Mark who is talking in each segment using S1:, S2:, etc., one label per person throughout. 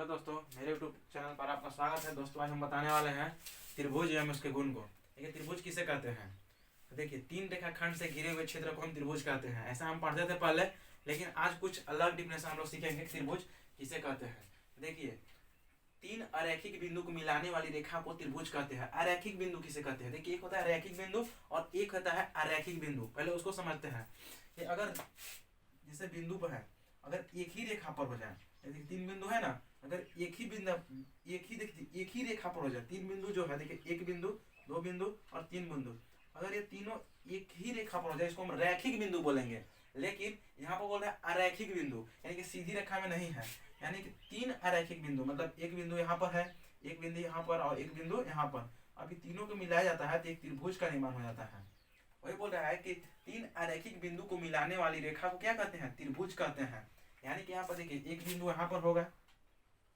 S1: Hello दोस्तों, मेरे YouTube channel पर आपका स्वागत है। दोस्तों, आज हम बताने वाले हैं त्रिभुज एवं उसके गुण को। देखिए, त्रिभुज किसे कहते हैं। तो देखिए, तीन रेखाखंड से घिरे हुए क्षेत्र को हम त्रिभुज कहते हैं। ऐसा हम पढ़ते थे पहले, लेकिन आज कुछ अलग डिफिनेशन हम लोग सीखेंगे त्रिभुज किसे कहते हैं। देखिए, तीन अरैखिक बिंदु को मिलाने वाली रेखा को त्रिभुज कहते हैं। अरैखिक बिंदु किसे कहते हैं। देखिए, एक होता है रैखिक बिंदु और एक होता है अरैखिक बिंदु। पहले उसको समझते हैं कि अगर जैसे बिंदु पर है, अगर एक ही रेखा पर हो जाए, देखिए तीन बिंदु है ना, अगर एक ही बिंदु एक ही रेखा पर हो जाए, तीन बिंदु जो है, देखिए एक बिंदु, दो बिंदु और तीन बिंदु, अगर ये तीनों एक ही रेखा पर हो जाए, इसको हम रैखिक बिंदु बोलेंगे। लेकिन यहाँ पर बोल रहे हैं अरैखिक बिंदु, यानी कि सीधी रेखा में नहीं है। यानी कि तीन अरैखिक बिंदु, मतलब एक बिंदु यहाँ पर है, एक बिंदु यहाँ पर और एक बिंदु यहाँ पर, अभी तीनों को मिलाया जाता है तो एक त्रिभुज का निर्माण हो जाता है। वही बोल रहा है कि तीन अरैखिक बिंदु को मिलाने वाली रेखा को क्या कहते हैं, त्रिभुज कहते हैं। यानी कि यहाँ पर देखिए, एक बिंदु यहाँ पर होगा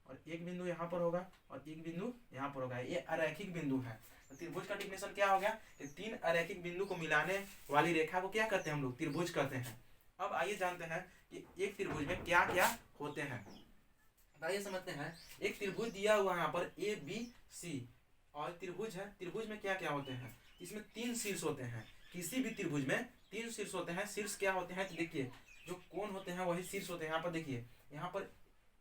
S1: और एक बिंदु यहाँ पर होगा और एक बिंदु यहाँ पर होगा, ये अरैखिक बिंदु है। तो त्रिभुज का डिफिनेशन क्या हो गया कि तीन अरैखिक बिंदु को मिलाने वाली रेखा को क्या कहते हैं, हम लोग त्रिभुज कहते हैं। अब आइए जानते हैं कि एक त्रिभुज में क्या क्या होते हैं। आइए समझते हैं। एक त्रिभुज दिया हुआ यहाँ पर ABC और त्रिभुज है। त्रिभुज में क्या क्या होते हैं, इसमें तीन शीर्ष होते हैं। किसी भी त्रिभुज में तीन शीर्ष होते हैं। शीर्ष क्या होते हैं, तो देखिए जो कोण होते हैं वही शीर्ष होते हैं। यहाँ पर देखिए, यहाँ पर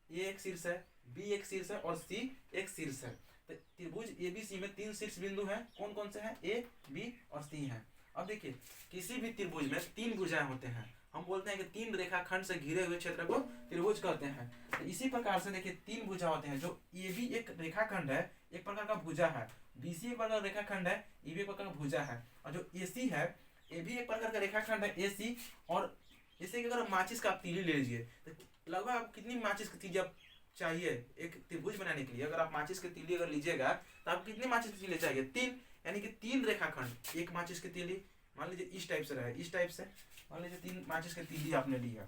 S1: A एक शीर्ष है, B एक शीर्ष है और C एक शीर्ष है। तो त्रिभुज ABC में तीन शीर्ष बिंदु हैं। कौन कौन से हैं, A, B और C हैं। अब देखिए, किसी भी त्रिभुज में तीन भुजाएं होते हैं। हम बोलते हैं कि तीन रेखाखंड से घिरे हुए क्षेत्र को त्रिभुज कहते हैं। तो इसी प्रकार से देखिए, तीन भुजा होते हैं। जो AB एक रेखाखंड है, एक प्रकार का भुजा है, BC एक प्रकार का रेखाखंड है, EB एक प्रकार का भुजा है, और जो AC है, AB एक प्रकार का रेखाखंड है AC। और जैसे कि अगर माचिस का आप तीली ले लीजिए, तो लगभग आप कितनी माचिस की तीली आप चाहिए एक त्रिभुज बनाने के लिए। अगर आप माचिस की तीली अगर लीजिएगा तो आप कितनी माचिस की तीली चाहिए, तीन। यानी कि तीन रेखाखंड, एक माचिस की तीली, मान लीजिए इस टाइप से रहे, इस टाइप से मान लीजिए तीन माचिस की तीली आपने लिया,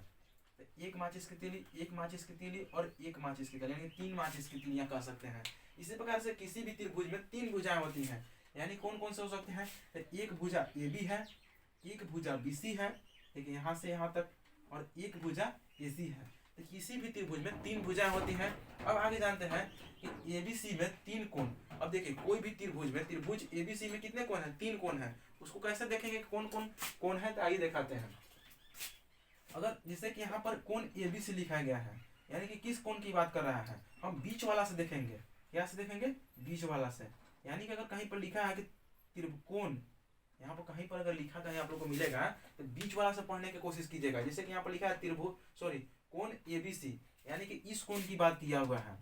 S1: तो एक माचिस की तीली, एक माचिस की तीली और एक माचिस की तीली, यानी तीन माचिस की तीलियां कह सकते हैं। इसी प्रकार से किसी भी त्रिभुज में तीन भुजाएं होती हैं। यानी कौन कौन से हो सकते हैं, एक भुजा AB है, एक भुजा BC है, ठीक है, यहाँ से यहाँ तक, और एक भुजा AC है। तो किसी भी त्रिभुज में तीन भुजाएं होती हैं। अब आगे जानते हैं कि ABC में तीन कोण। अब देखिए, कोई भी त्रिभुज में, त्रिभुज ABC में कितने कोण हैं, तीन कोण हैं। उसको कैसे देखेंगे कौन कौन कोण है, तो आइए दिखाते हैं। अगर जैसे कि यहाँ पर कोण ABC लिखा गया है, यानी कि किस कोण की बात कर रहा है, हम बीच वाला से देखेंगे। क्या से देखेंगे, बीच वाला से। यानी कि अगर कहीं पर लिखा है कि त्रिकोण, यहाँ पर कहीं पर अगर लिखा कहीं आप लोग को मिलेगा तो बीच वाला से पढ़ने की कोशिश कीजिएगा। जैसे कि यहाँ पर लिखा है कोण ABC, यानी कि इस कोण की बात किया हुआ है।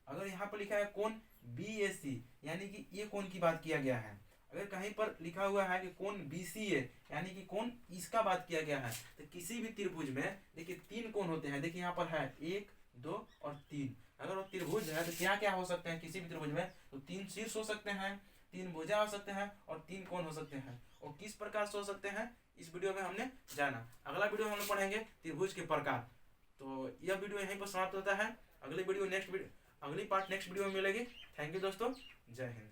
S1: अगर यहाँ पर लिखा है कोण BAC, यानी कि ये कोण की बात किया गया है। अगर कहीं पर लिखा हुआ है कि कोण BCA, यानी कि कोण इसका बात किया गया है। तो किसी भी त्रिभुज में देखिए तीन कोण होते हैं। देखिए यहाँ पर है 1, 2 और 3। अगर वो त्रिभुज है तो क्या क्या हो सकते हैं किसी भी त्रिभुज में, तो तीन शीर्ष हो सकते हैं, तीन भुजा हो सकते हैं और तीन कोण हो सकते हैं। और किस प्रकार से हो सकते हैं, इस वीडियो में हमने जाना। अगला वीडियो में हम लोग पढ़ेंगे त्रिभुज के प्रकार। तो यह वीडियो यहीं पर समाप्त होता है। अगली पार्ट नेक्स्ट वीडियो में मिलेगी। थैंक यू दोस्तों, जय हिंद।